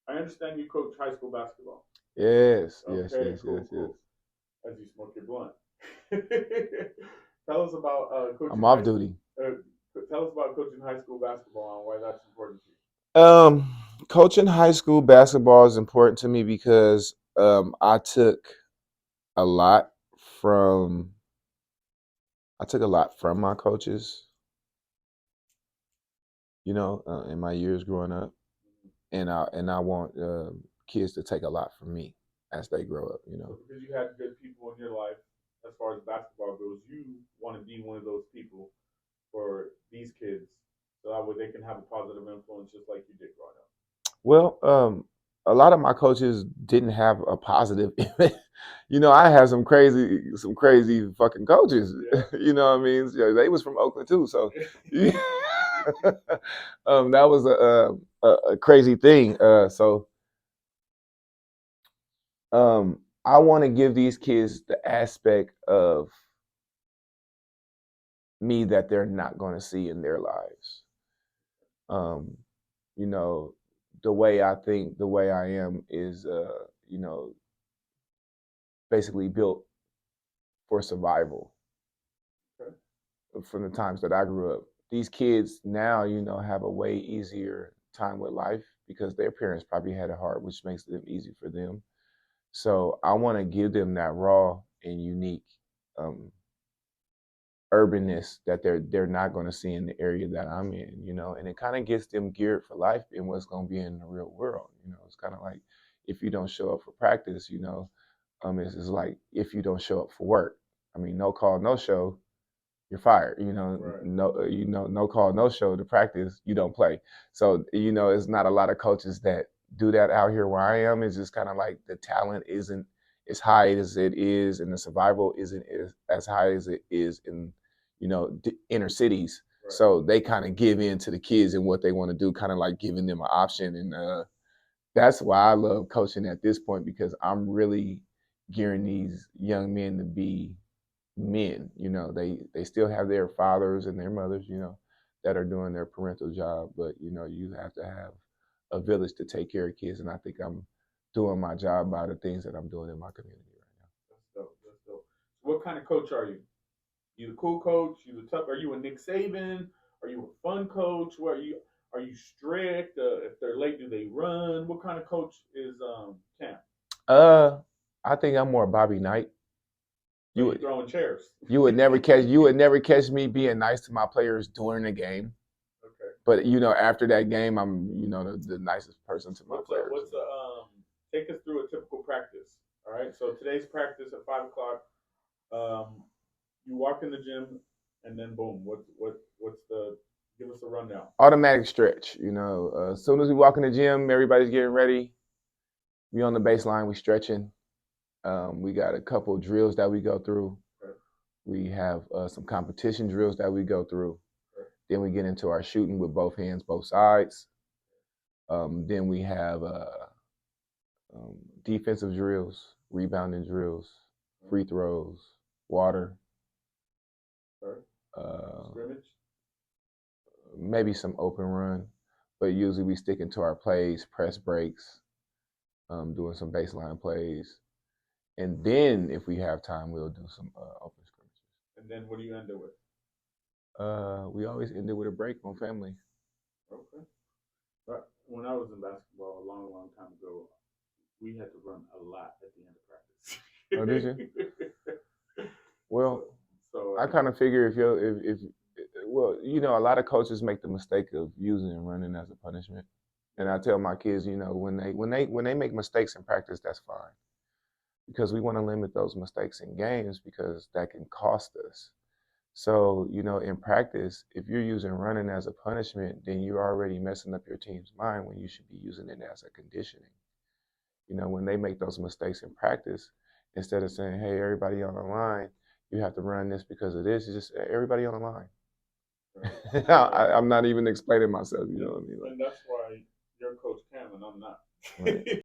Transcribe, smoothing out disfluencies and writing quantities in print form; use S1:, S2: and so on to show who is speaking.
S1: I understand you coach high school basketball.
S2: Yes, yes,
S1: Okay,
S2: yes, yes,
S1: cool,
S2: yes.
S1: cool. As you smoke your blunt. Tell us about
S2: I'm
S1: coaching
S2: off
S1: high.
S2: duty.
S1: Tell us about coaching high school basketball and why that's important to you.
S2: Um, Coaching high school basketball is important to me because I took a lot from my coaches, in my years growing up, and I want kids to take a lot from me as they grow up.
S1: So because you had good people in your life, as far as basketball goes, you want to be one of those people for these kids, so that way they can have a positive influence just like you did growing up.
S2: Well, a lot of my coaches didn't have a positive image. I had some crazy fucking coaches.
S1: Yeah.
S2: You know what I mean? Yeah, they was from Oakland too, so yeah. That was a crazy thing. I want to give these kids the aspect of me that they're not going to see in their lives. Um, you know, the way I think, the way I am is, basically built for survival
S1: Okay.
S2: from the times that I grew up. These kids now, have a way easier time with life because their parents probably had it hard, which makes it easy for them. So I want to give them that raw and unique um, urbanness that they're not going to see in the area that I'm in, and it kind of gets them geared for life and what's going to be in the real world. It's kind of like if you don't show up for practice, it's like if you don't show up for work. I mean, no call, no show, you're fired.
S1: Right.
S2: No call, no show to practice, you don't play. So it's not a lot of coaches that do that out here where I am. It's just kind of like the talent isn't as high as it is, and the survival isn't as high as it is in inner cities.
S1: Right.
S2: So they kind of give in to the kids and what they want to do, kind of like giving them an option, and that's why I love coaching at this point because I'm really gearing these young men to be men. They still have their fathers and their mothers, that are doing their parental job, but you have to have a village to take care of kids, and I think I'm doing my job by the things that I'm doing in my community right
S1: That's dope. That's dope. So what kind of coach are you? You the cool coach? You the tough? Are you a Nick Saban? Are you a fun coach? What are you? Are you strict? If they're late, do they run? What kind of coach is Cam?
S2: now. I think I'm more Bobby Knight.
S1: So
S2: You
S1: you
S2: would
S1: throwing chairs?
S2: you would never catch me being nice to my players during the game.
S1: Okay.
S2: But after that game, I'm the nicest person to my players.
S1: What's a take us through a typical practice? All right. So today's practice at 5 o'clock. Um, you walk in the gym, and then boom. What's the? Give us a rundown.
S2: Automatic stretch. As soon as we walk in the gym, everybody's getting ready. We on the baseline, we stretching. We got a couple of drills that we go through.
S1: Okay.
S2: We have some competition drills that we go through.
S1: Okay.
S2: Then we get into our shooting with both hands, both sides. Then we have defensive drills, rebounding drills, free throws, water,
S1: Okay.
S2: uh,
S1: Scrimmage.
S2: maybe some open run. But usually we stick into our plays, press breaks, doing some baseline plays. And then if we have time, we'll do some open scrimmages.
S1: And then what do you end it with?
S2: We always end it with a break on family.
S1: Okay. But when I was in basketball a long, long time ago, we had to run a lot at the end
S2: Oh, did you?
S1: of practice.
S2: Well,
S1: so
S2: I kind of figure if well, a lot of coaches make the mistake of using running as a punishment, and I tell my kids, when they make mistakes in practice, that's fine because we want to limit those mistakes in games because that can cost us. So, in practice, if you're using running as a punishment, then you're already messing up your team's mind when you should be using it as a conditioning. When they make those mistakes in practice, instead of saying, hey, everybody on the line, you have to run this because of this, it's just everybody on the line. Right. I'm not even explaining myself, you know what I mean?
S1: And that's why you're Coach Cam and I'm not.
S2: Right.